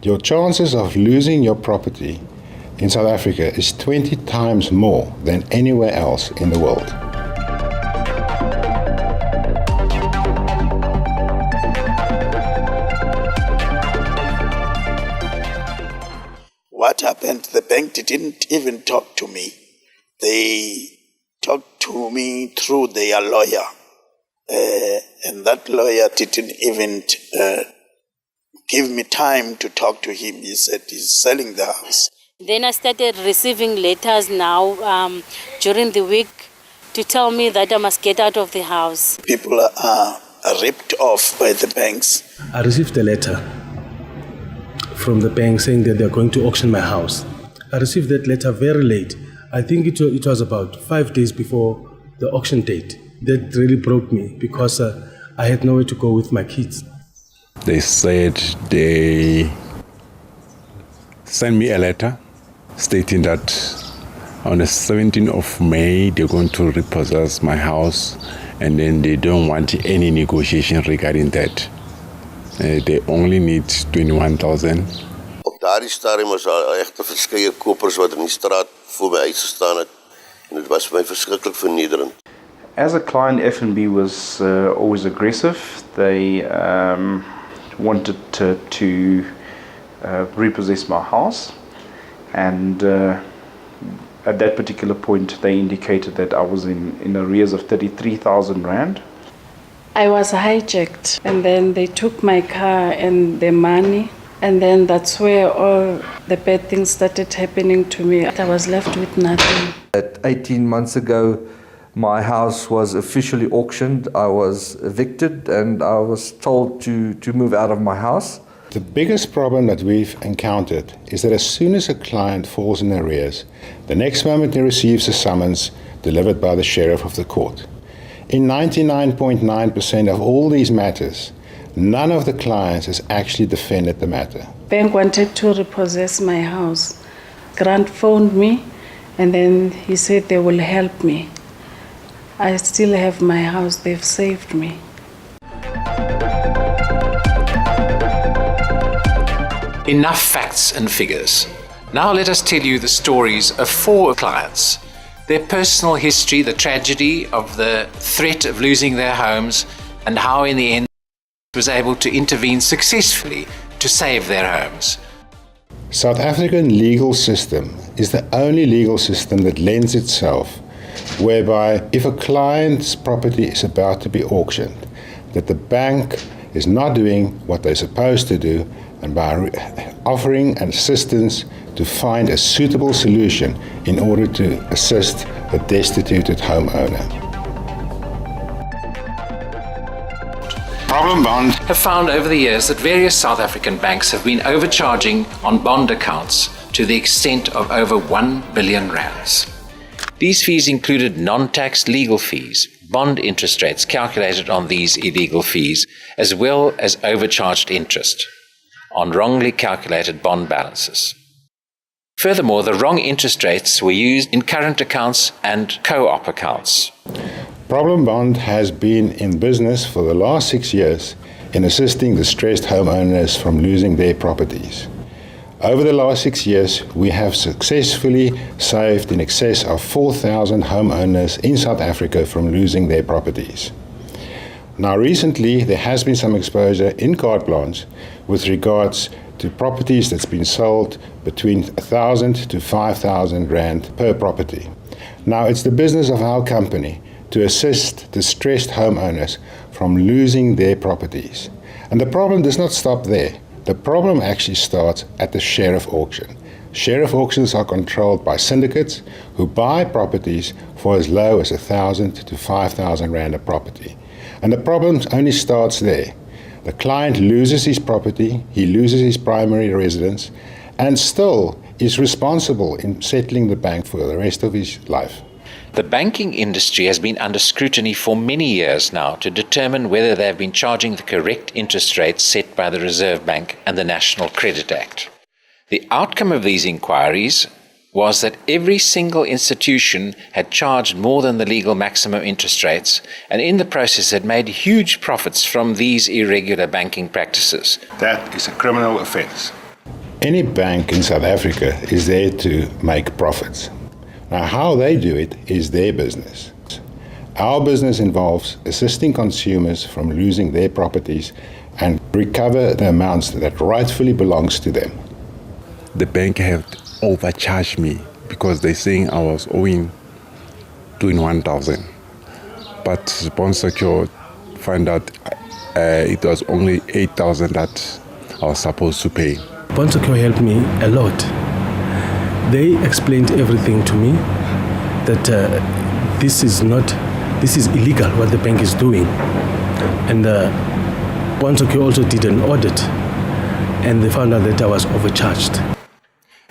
your chances of losing your property in South Africa is 20 times more than anywhere else in the world. What happened? The bank didn't even talk to me. They talked to me through their lawyer. And that lawyer didn't even give me time to talk to him. He said he's selling the house. Then I started receiving letters now during the week to tell me that I must get out of the house. People are ripped off by the banks. I received a letter from the bank saying that they're going to auction my house. I received that letter very late. I think it was about 5 days before the auction date. That really broke me because I had nowhere to go with my kids. They said they sent me a letter stating that on the 17th of May they're going to repossess my house, and then they don't want any negotiation regarding that. They only need 21,000. Op daardie stadium was daar egte verskeie kopers wat in die straat voor my uitgestaan het, en dit was vir my verskriklik vernederend. As a client, F&B was always aggressive. They wanted to repossess my house, and at that particular point they indicated that I was in arrears of 33,000 rand. I was hijacked, and then they took my car and the money, and then that's where all the bad things started happening to me. I was left with nothing. 18 months ago, my house was officially auctioned. I was evicted and I was told to move out of my house. The biggest problem that we've encountered is that as soon as a client falls in arrears, the next moment he receives a summons delivered by the sheriff of the court. In 99.9% of all these matters, none of the clients has actually defended the matter. Bank wanted to repossess my house. Grant phoned me, and then he said they will help me. I still have my house. They've saved me. Enough facts and figures. Now let us tell you the stories of 4 clients. Their personal history, the tragedy of the threat of losing their homes, and how in the end was able to intervene successfully to save their homes. South African legal system is the only legal system that lends itself whereby if a client's property is about to be auctioned, that the bank is not doing what they're supposed to do, and by offering an assistance to find a suitable solution in order to assist the destituted homeowner. Problem Bond have found over the years that various South African banks have been overcharging on bond accounts to the extent of over 1 billion rands. These fees included non-tax legal fees, bond interest rates calculated on these illegal fees, as well as overcharged interest on wrongly calculated bond balances. Furthermore, the wrong interest rates were used in current accounts and co-op accounts. Problem Bond has been in business for the last 6 years in assisting distressed homeowners from losing their properties. Over the last 6 years, we have successfully saved in excess of 4,000 homeowners in South Africa from losing their properties. Now recently, there has been some exposure in carte blanche with regards to properties that's been sold between 1,000 to 5,000 rand per property. Now it's the business of our company to assist distressed homeowners from losing their properties. And the problem does not stop there. The problem actually starts at the sheriff auction. Sheriff auctions are controlled by syndicates who buy properties for as low as 1,000 to 5,000 rand a property. And the problem only starts there. The client loses his property, he loses his primary residence, and still is responsible in settling the bank for the rest of his life. The banking industry has been under scrutiny for many years now to determine whether they have been charging the correct interest rates set by the Reserve Bank and the National Credit Act. The outcome of these inquiries was that every single institution had charged more than the legal maximum interest rates, and in the process had made huge profits from these irregular banking practices. That is a criminal offense. Any bank in South Africa is there to make profits. Now, how they do it is their business. Our business involves assisting consumers from losing their properties and recover the amounts that rightfully belongs to them. The bank have overcharged me because they're saying I was owing 21,000. But Bondsecure find out it was only 8,000 that I was supposed to pay. Bondsecure helped me a lot. They explained everything to me that this is illegal what the bank is doing. And Bondsecure also did an audit and they found out that I was overcharged.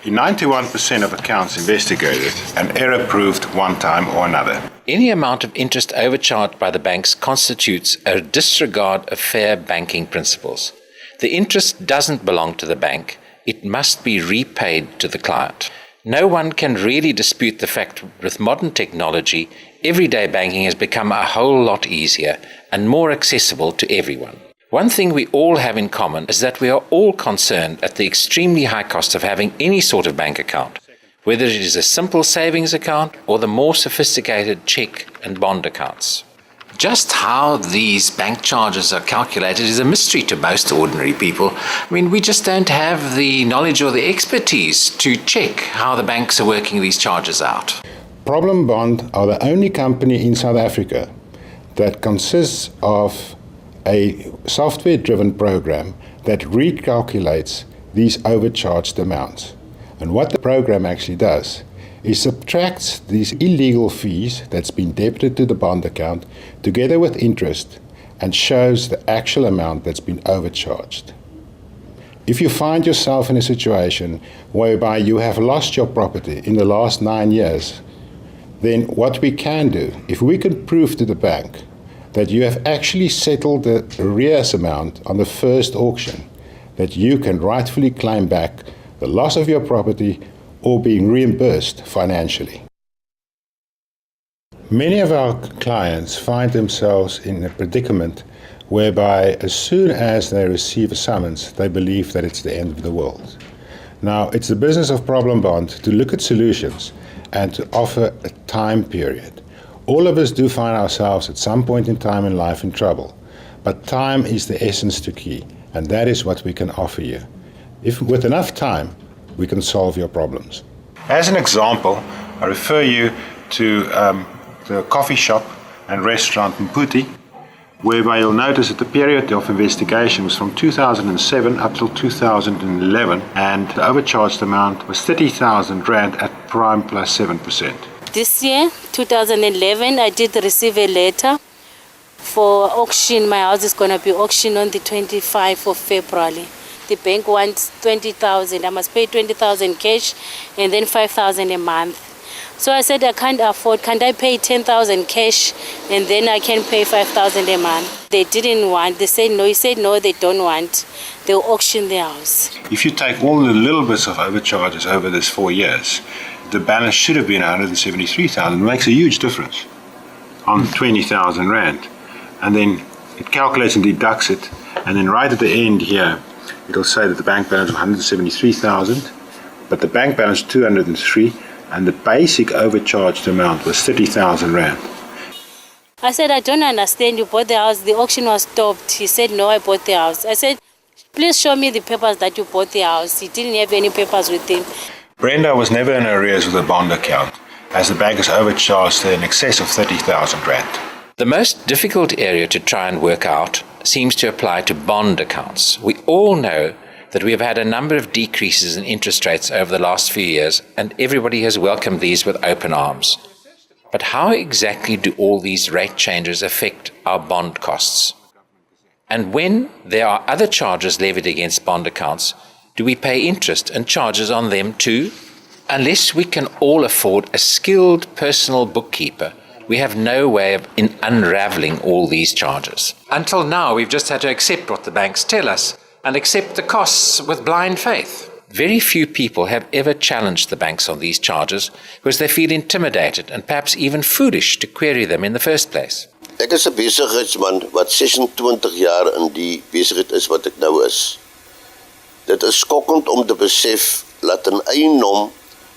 In 91% of accounts investigated, an error proved one time or another. Any amount of interest overcharged by the banks constitutes a disregard of fair banking principles. The interest doesn't belong to the bank. It must be repaid to the client. No one can really dispute the fact that with modern technology, everyday banking has become a whole lot easier and more accessible to everyone. One thing we all have in common is that we are all concerned at the extremely high cost of having any sort of bank account, whether it is a simple savings account or the more sophisticated check and bond accounts. Just how these bank charges are calculated is a mystery to most ordinary people. I mean, we just don't have the knowledge or the expertise to check how the banks are working these charges out. Problem Bond are the only company in South Africa that consists of a software-driven program that recalculates these overcharged amounts. And what the program actually does is subtracts these illegal fees that's been debited to the bond account together with interest and shows the actual amount that's been overcharged. If you find yourself in a situation whereby you have lost your property in the last 9 years, then what we can do, if we can prove to the bank that you have actually settled the arrears amount on the first auction, that you can rightfully claim back the loss of your property or being reimbursed financially. Many of our clients find themselves in a predicament whereby as soon as they receive a summons, they believe that it's the end of the world. Now, it's the business of Problem Bond to look at solutions and to offer a time period. All of us do find ourselves at some point in time in life in trouble, but time is the essence to key, and that is what we can offer you. If with enough time, we can solve your problems. As an example, I refer you to the coffee shop and restaurant Mputi, whereby you'll notice that the period of investigation was from 2007 up till 2011, and the overcharged amount was 30,000 Rand at prime plus 7%. This year, 2011, I did receive a letter for auction. My house is going to be auctioned on the 25th of February. The bank wants 20,000. I must pay 20,000 cash and then 5,000 a month. So I said I can't afford. Can't I pay 10,000 cash and then I can pay 5,000 a month? They didn't want. They said no. He said no, they don't want. They'll auction the house. If you take all the little bits of overcharges over this 4 years, the balance should have been 173,000. It makes a huge difference on 20,000 Rand. And then it calculates and deducts it. And then right at the end here, it'll say that the bank balance was 173,000, but the bank balance 203, and the basic overcharged amount was 30,000 Rand. I said, I don't understand. You bought the house. The auction was stopped. He said, no, I bought the house. I said, please show me the papers that you bought the house. He didn't have any papers with him. Brenda was never in arrears with a bond account, as the bank has overcharged her in excess of 30,000 Rand. The most difficult area to try and work out seems to apply to bond accounts. We all know that we have had a number of decreases in interest rates over the last few years, and everybody has welcomed these with open arms. But how exactly do all these rate changes affect our bond costs? And when there are other charges levied against bond accounts, do we pay interest and charges on them too? Unless we can all afford a skilled personal bookkeeper, we have no way of unraveling all these charges. Until now, we've just had to accept what the banks tell us and accept the costs with blind faith. Very few people have ever challenged the banks on these charges because they feel intimidated and perhaps even foolish to query them in the first place. Ek is 'n besigheidsman wat 26 jaar in die besigheid is wat ek nou is. Dit is skokkend om te besef dat 'n eiendom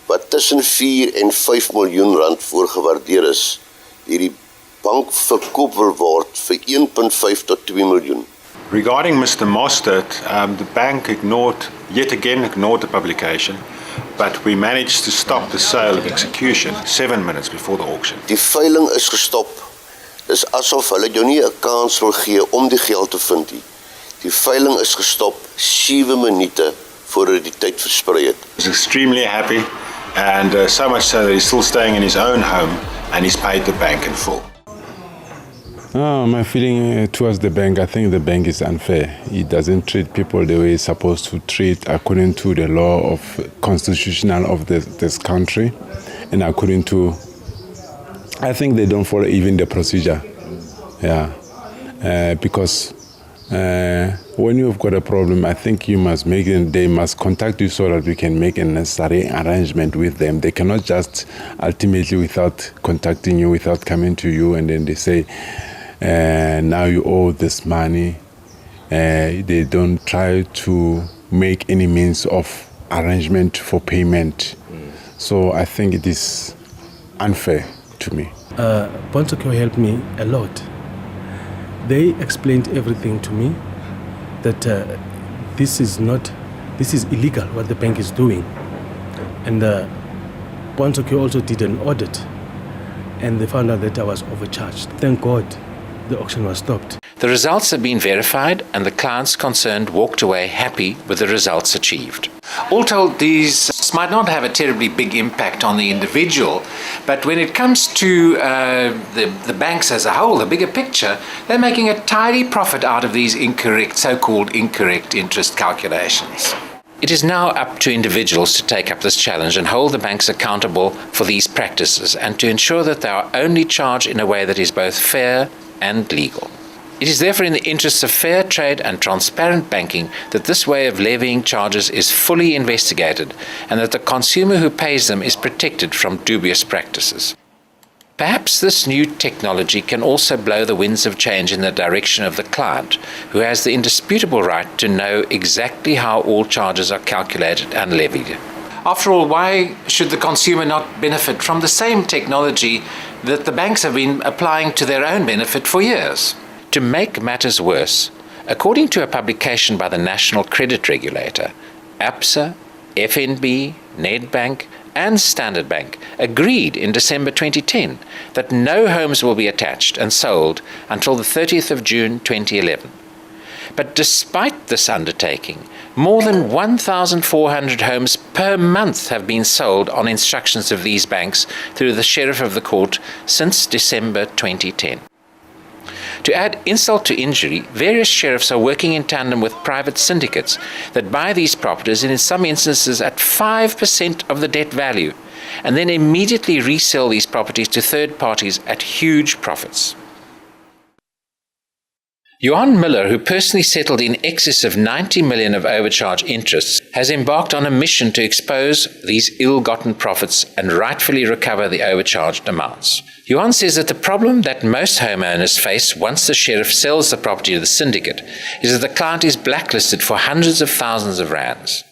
wat tussen 4 en 5 miljoen rand voorgewaardeer is, deur die bank verkoop wil word vir 1.5 tot 2 miljoen. Regarding Mr. Mostert, the bank yet again ignored the publication, but we managed to stop the sale of execution 7 minutes before the auction. Die veiling is gestop. Dis asof hulle jou nie 'n kans wil gee om die geld te vind nie. Die veiling is gestop 7 minute voordat die tyd versprei het. He's extremely happy, and so much so that he's still staying in his own home and he's paid the bank in full. My feeling towards the bank, I think the bank is unfair. It doesn't treat people the way it's supposed to treat according to the law of constitutional of this country, and according to, I think they don't follow even the procedure. Yeah, because when you've got a problem, I think they must contact you so that we can make a necessary arrangement with them. They cannot just ultimately, without contacting you, without coming to you, and then they say, now you owe this money. They don't try to make any means of arrangement for payment. So I think it is unfair to me. Bondsecure helped me a lot. They explained everything to me, that this is illegal what the bank is doing. And Bondsecure also did an audit, and they found out that I was overcharged. Thank God the auction was stopped. The results have been verified, and the clients concerned walked away happy with the results achieved. All told, these might not have a terribly big impact on the individual, but when it comes to the banks as a whole, the bigger picture, they're making a tidy profit out of these so-called incorrect interest calculations. It is now up to individuals to take up this challenge and hold the banks accountable for these practices, and to ensure that they are only charged in a way that is both fair and legal. It is therefore in the interests of fair trade and transparent banking that this way of levying charges is fully investigated, and that the consumer who pays them is protected from dubious practices. Perhaps this new technology can also blow the winds of change in the direction of the client, who has the indisputable right to know exactly how all charges are calculated and levied. After all, why should the consumer not benefit from the same technology that the banks have been applying to their own benefit for years? To make matters worse, according to a publication by the National Credit Regulator, ABSA, FNB, Nedbank, and Standard Bank agreed in December 2010 that no homes will be attached and sold until the 30th of June 2011. But despite this undertaking, more than 1,400 homes per month have been sold on instructions of these banks through the Sheriff of the Court since December 2010. To add insult to injury, various sheriffs are working in tandem with private syndicates that buy these properties, and in some instances at 5% of the debt value, and then immediately resell these properties to third parties at huge profits. Johan Muller, who personally settled in excess of 90 million of overcharge interests, has embarked on a mission to expose these ill-gotten profits and rightfully recover the overcharged amounts. Johan says that the problem that most homeowners face once the sheriff sells the property to the syndicate is that the client is blacklisted for hundreds of thousands of rands.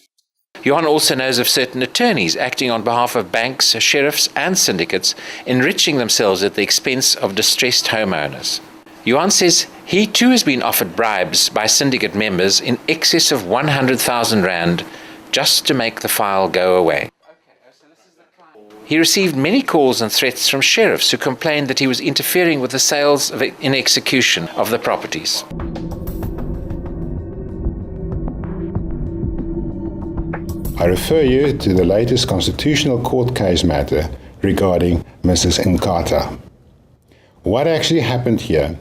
Johan also knows of certain attorneys acting on behalf of banks, sheriffs and syndicates, enriching themselves at the expense of distressed homeowners. Johan says he too has been offered bribes by syndicate members in excess of 100,000 rand just to make the file go away. He received many calls and threats from sheriffs who complained that he was interfering with the sales in execution of the properties. I refer you to the latest Constitutional Court case matter regarding Mrs Nkata. What actually happened here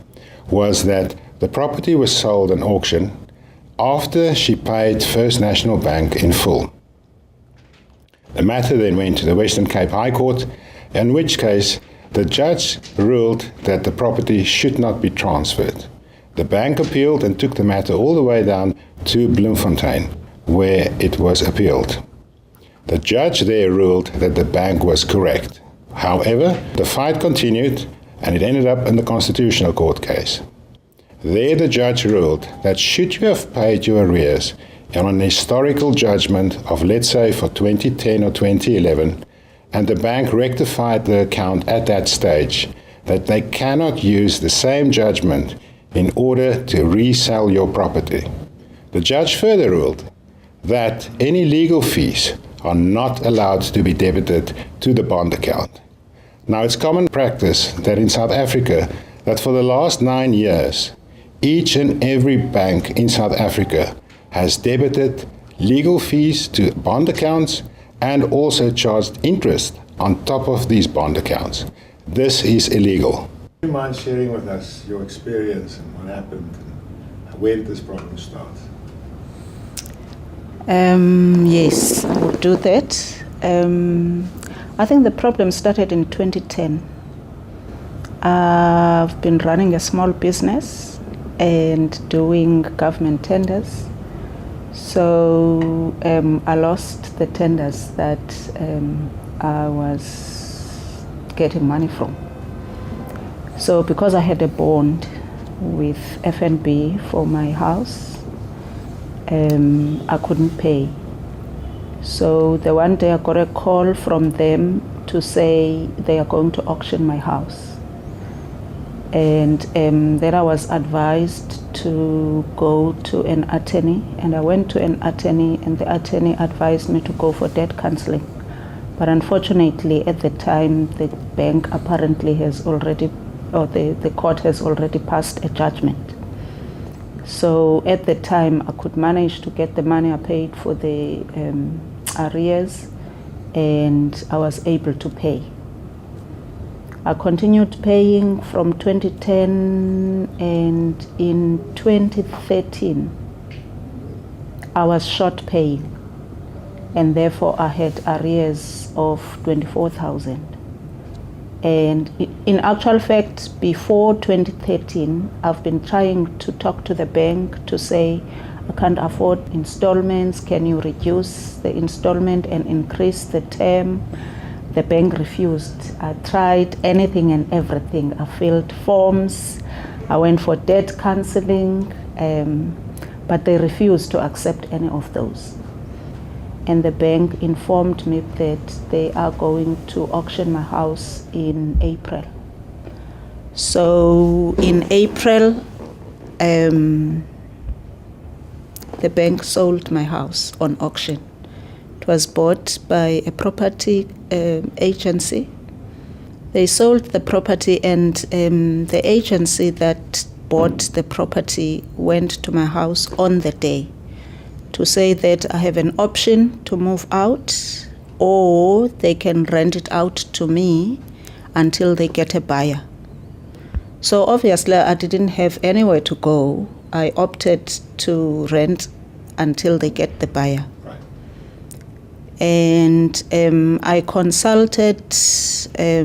was that the property was sold at auction after she paid First National Bank in full. The matter then went to the Western Cape High Court, in which case the judge ruled that the property should not be transferred. The bank appealed and took the matter all the way down to Bloemfontein, where it was appealed. The judge there ruled that the bank was correct. However, the fight continued, and it ended up in the Constitutional Court case. There the judge ruled that should you have paid your arrears on an historical judgment of, let's say, for 2010 or 2011, and the bank rectified the account at that stage, that they cannot use the same judgment in order to resell your property. The judge further ruled that any legal fees are not allowed to be debited to the bond account. Now, it's common practice that in South Africa, that for the last 9 years, each and every bank in South Africa has debited legal fees to bond accounts and also charged interest on top of these bond accounts. This is illegal. Do you mind sharing with us your experience and what happened? And where did this problem start? Yes, I will do that. I think the problem started in 2010. I've been running a small business and doing government tenders. So I lost the tenders that I was getting money from. So because I had a bond with FNB for my house, I couldn't pay. So the one day I got a call from them to say they are going to auction my house. And then I was advised to go to an attorney, and I went to an attorney, and the attorney advised me to go for debt counseling. But unfortunately, at the time, the bank apparently has already, or the court has already passed a judgment. So at the time, I could manage to get the money I paid for the arrears, and I was able to pay. I continued paying from 2010, and in 2013, I was short paying, and therefore I had arrears of 24,000. And in actual fact, before 2013, I've been trying to talk to the bank to say, I can't afford installments, can you reduce the installment and increase the term? The bank refused. I tried anything and everything. I filled forms, I went for debt counseling, but they refused to accept any of those. And the bank informed me that they are going to auction my house in April. So in April, the bank sold my house on auction. It was bought by a property agency. They sold the property, and the agency that bought the property went to my house on the day to say that I have an option to move out, or they can rent it out to me until they get a buyer. So obviously I didn't have anywhere to go. I opted to rent until they get the buyer. Right. And I consulted a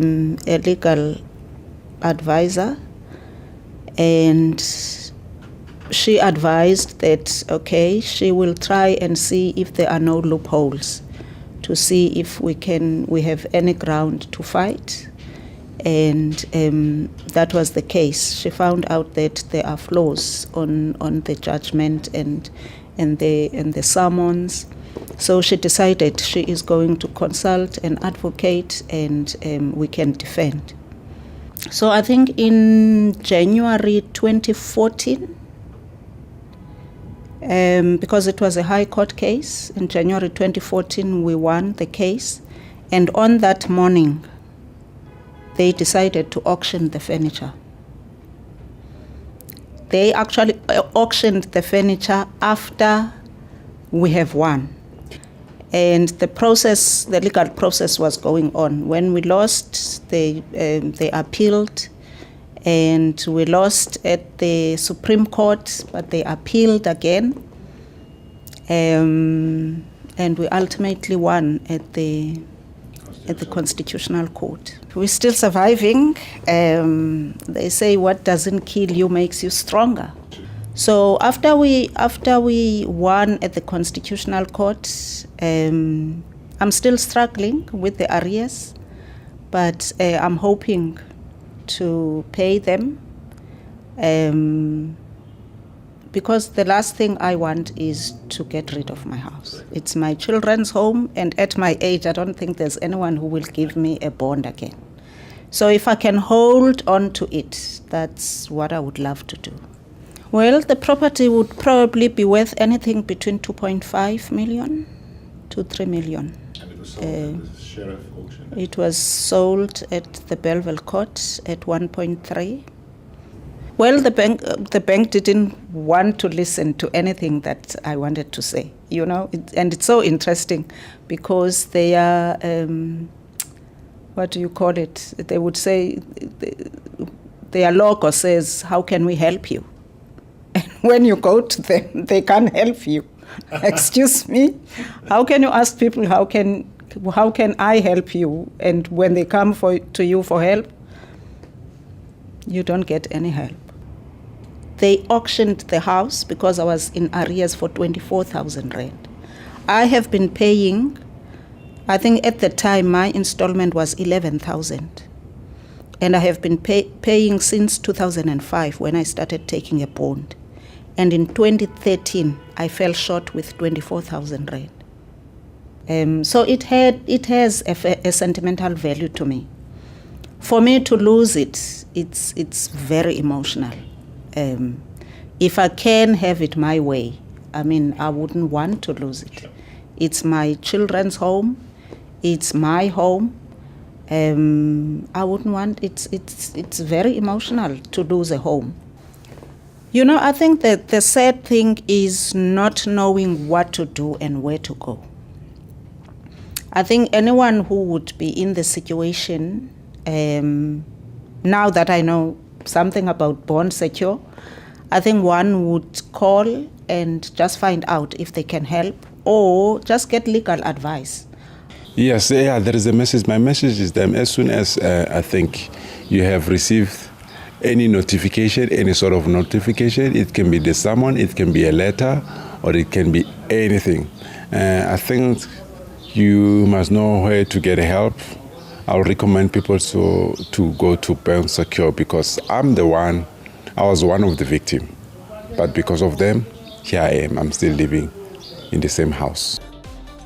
legal advisor, and she advised that, okay, she will try and see if there are no loopholes, to see if we have any ground to fight. And that was the case. She found out that there are flaws on the judgment and the summons. So she decided she is going to consult an advocate, and we can defend. So I think in January 2014, because it was a high court case, in January 2014 we won the case, and on that morning they decided to auction the furniture. They actually auctioned the furniture after we have won. And the legal process was going on. When we lost, they appealed, and we lost at the Supreme Court, but they appealed again. And we ultimately won at the Constitutional Court. We're still surviving. They say what doesn't kill you makes you stronger. So after we won at the Constitutional Court, I'm still struggling with the arrears, but I'm hoping to pay them because the last thing I want is to get rid of my house. It's my children's home, and at my age, I don't think there's anyone who will give me a bond again. So if I can hold on to it, that's what I would love to do. Well, the property would probably be worth anything between 2.5 million to 3 million. And it was sold at the sheriff auction? It was sold at the Belleville Court at 1.3. Well, the bank didn't want to listen to anything that I wanted to say, you know, and it's so interesting because they are, what do you call it? They would say, their logo says, how can we help you? And when you go to them, they can't help you. Excuse me? How can you ask people, how can I help you? And when they come to you for help, you don't get any help. They auctioned the house because I was in arrears for 24,000 rand. I have been paying, I think at the time my installment was 11,000. And I have been paying since 2005 when I started taking a bond. And in 2013, I fell short with 24,000 rand. So it has a sentimental value to me. For me to lose it, it's very emotional. If I can have it my way, I mean, I wouldn't want to lose it. It's my children's home. It's my home. I wouldn't want, it's very emotional to lose a home. You know, I think that the sad thing is not knowing what to do and where to go. I think anyone who would be in the situation, now that I know something about Bondsecure, I think one would call and just find out if they can help or just get legal advice. Yes, yeah, there is a message. My message is that as soon as I think you have received any notification, any sort of notification, it can be the summon, it can be a letter, or it can be anything. I think you must know where to get help. I'll recommend people to go to Bondsecure because I was one of the victims. But because of them, here I am. I'm still living in the same house.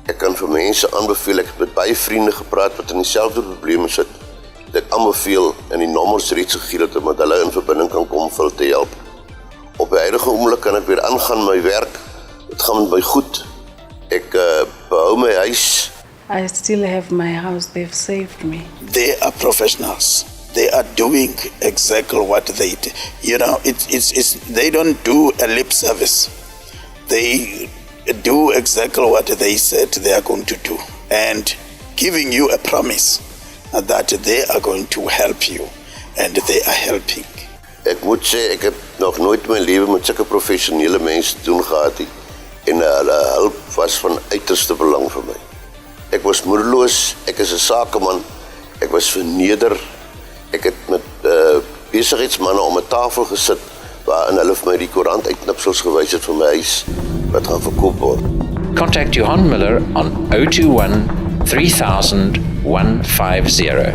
Ek kan vir mense aanbeveel, ek het met baie vriende gepraat wat in dieselfde probleme sit. Ek aanbeveel in die nommers reeds gegee dat met hulle in verbinding kan kom vir hulle te help. Op die huidige oomblik kan ek weer aangaan my werk. Dit gaan met my goed. Ek behou my huis. I still have my house. They've saved me. They are professionals. They are doing exactly what they do. You know, they don't do a lip service. They do exactly what they said they are going to do and giving you a promise that they are going to help you and they are helping. Ek moet sê, ek het nog nooit my lewe met sulke professionele mense te doen gehad nie en hulle hulp was van uiterste belang vir my. Ek was moedeloos, ek is 'n sakeman, ek was verneder. Ek het met besigheidsmanne om 'n tafel gesit waarin hulle vir my die koerant uitknipsels gewys het vir my huis wat gaan verkoop word. Contact Johan Muller on 021 3000 150.